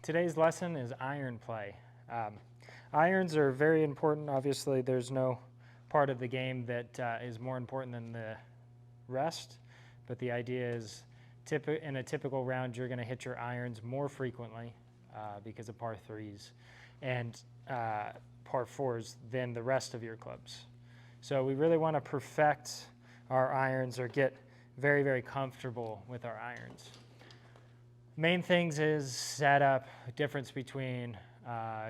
Today's lesson is iron play. Irons are very important. Obviously, there's no part of the game that is more important than the rest, but the idea is in a typical round, you're going to hit your irons more frequently because of par threes and par fours than the rest of your clubs. So we really want to perfect our irons or get very, very comfortable with our irons. Main things is setup, difference between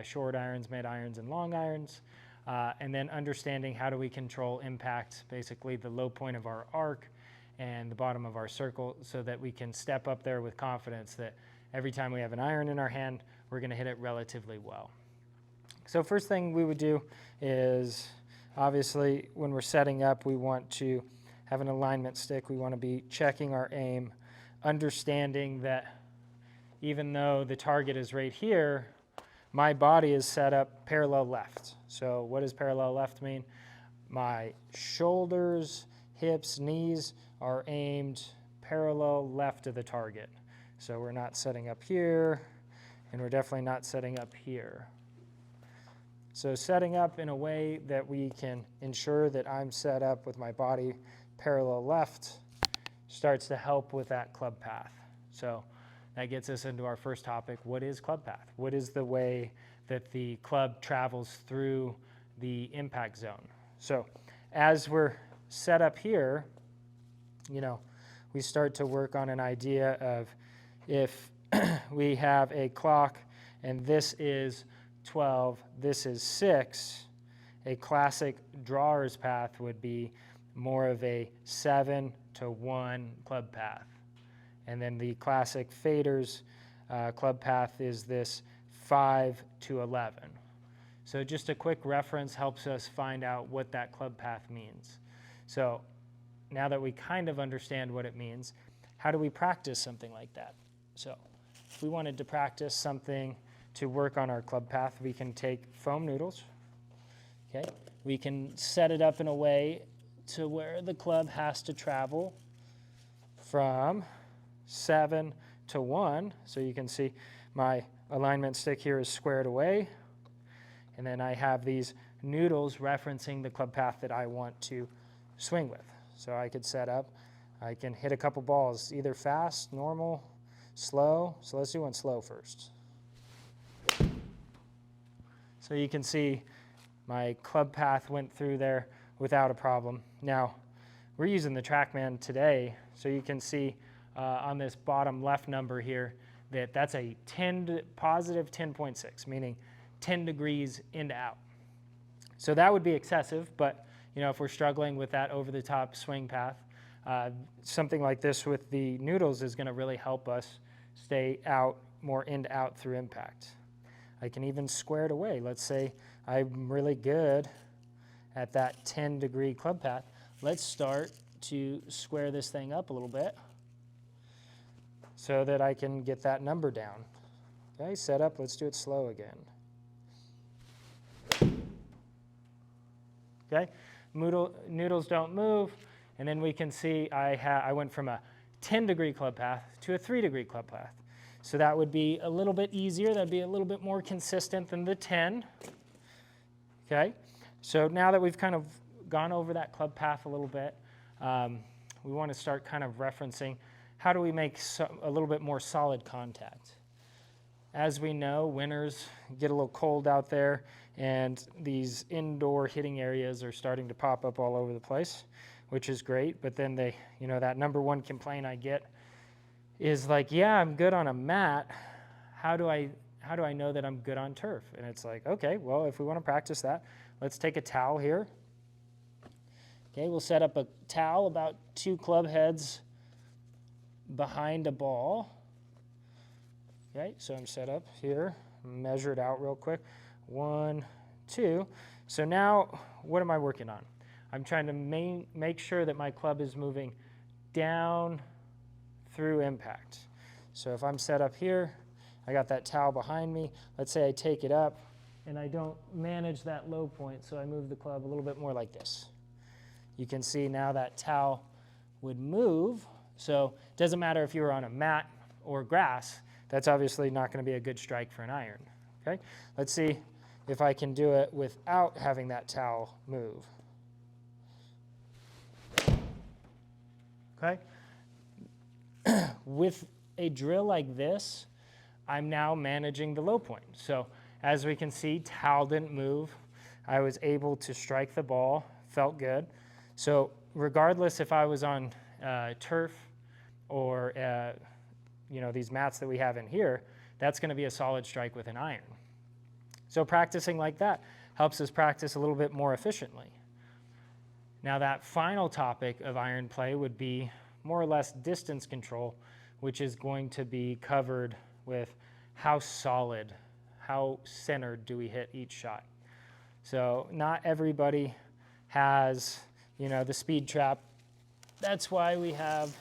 short irons, mid irons, and long irons, and then understanding how do we control impact, basically the low point of our arc and the bottom of our circle, so that we can step up there with confidence that every time we have an iron in our hand, we're going to hit it relatively well. So first thing we would do is, obviously, when we're setting up, we want to have an alignment stick. We want to be checking our aim, understanding that even though the target is right here, my body is set up parallel left. So what does parallel left mean? My shoulders, hips, knees are aimed parallel left of the target. So we're not setting up here, and we're definitely not setting up here. So setting up in a way that we can ensure that I'm set up with my body parallel left starts to help with that club path. So that gets us into our first topic. What is club path? What is the way that the club travels through the impact zone? So as we're set up here, we start to work on an idea of if we have a clock and this is 12, this is 6, a classic drawer's path would be more of a 7 to 1 club path. And then the classic faders club path is this 5 to 11. So just a quick reference helps us find out what that club path means. So now that we kind of understand what it means, how do we practice something like that? So if we wanted to practice something to work on our club path, we can take foam noodles. Okay, we can set it up in a way to where the club has to travel from 7 to 1. So you can see my alignment stick here is squared away. And then I have these noodles referencing the club path that I want to swing with. So I could set up, I can hit a couple balls, either fast, normal, slow. So let's do one slow first. So you can see my club path went through there without a problem. Now, we're using the TrackMan today, so you can see on this bottom left number here that that's a positive 10.6, meaning 10 degrees in to out. So that would be excessive, but if we're struggling with that over-the-top swing path, something like this with the noodles is going to really help us stay out, more in to out through impact. I can even square it away. Let's say I'm really good at that 10-degree club path. Let's start to square this thing up a little bit so that I can get that number down. Okay, set up. Let's do it slow again. Okay, noodles don't move, and then we can see I went from a 10-degree club path to a 3-degree club path. So that would be a little bit easier. That'd be a little bit more consistent than the 10. Okay, so now that we've kind of gone over that club path a little bit, we want to start kind of referencing how do we make a little bit more solid contact. As we know, winters get a little cold out there, and these indoor hitting areas are starting to pop up all over the place, which is great. But then that number one complaint I get is like, yeah, I'm good on a mat. How do I know that I'm good on turf? And it's like, okay, well, if we want to practice that, let's take a towel here. Okay, we'll set up a towel about 2 club heads behind a ball. Okay, so I'm set up here, measure it out real quick. 1, 2. So now, what am I working on? I'm trying to make sure that my club is moving down through impact. So if I'm set up here, I got that towel behind me. Let's say I take it up and I don't manage that low point, so I move the club a little bit more like this. You can see now that towel would move. So it doesn't matter if you were on a mat or grass, that's obviously not going to be a good strike for an iron. Okay, let's see if I can do it without having that towel move. Okay, with a drill like this, I'm now managing the low point. So as we can see, towel didn't move. I was able to strike the ball, felt good. So regardless if I was on turf or these mats that we have in here, that's going to be a solid strike with an iron. So practicing like that helps us practice a little bit more efficiently. Now that final topic of iron play would be more or less distance control, which is going to be covered with how solid, how centered do we hit each shot. So not everybody has, the speed trap. That's why we have,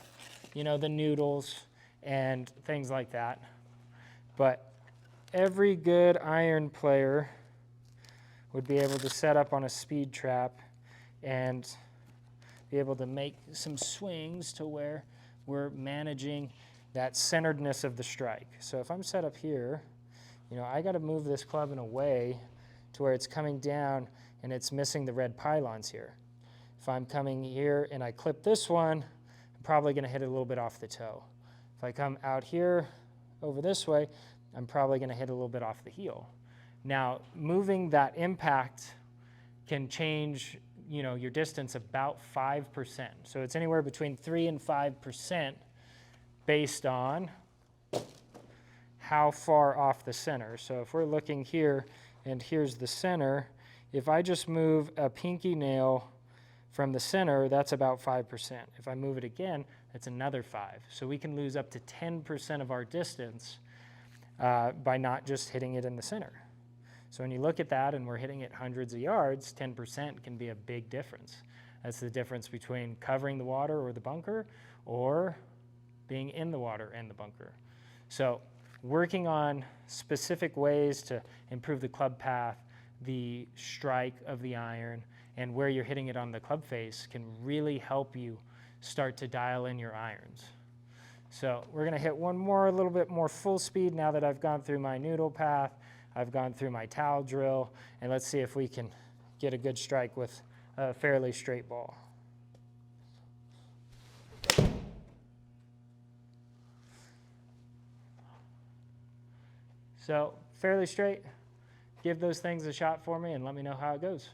the noodles and things like that. But every good iron player would be able to set up on a speed trap and be able to make some swings to where we're managing that centeredness of the strike. So if I'm set up here, I got to move this club in a way to where it's coming down and it's missing the red pylons here. If I'm coming here and I clip this one, I'm probably going to hit it a little bit off the toe. If I come out here over this way, I'm probably going to hit a little bit off the heel. Now, moving that impact can change, your distance about 5%. So it's anywhere between 3 and 5% based on how far off the center. So if we're looking here and here's the center, if I just move a pinky nail from the center, that's about 5%. If I move it again, that's another 5. So we can lose up to 10% of our distance by not just hitting it in the center. So when you look at that and we're hitting it hundreds of yards, 10% can be a big difference. That's the difference between covering the water or the bunker or being in the water and the bunker. So working on specific ways to improve the club path, the strike of the iron, and where you're hitting it on the club face can really help you start to dial in your irons. So we're going to hit one more, a little bit more full speed now that I've gone through my noodle path, I've gone through my towel drill, and let's see if we can get a good strike with a fairly straight ball. So fairly straight, give those things a shot for me and let me know how it goes.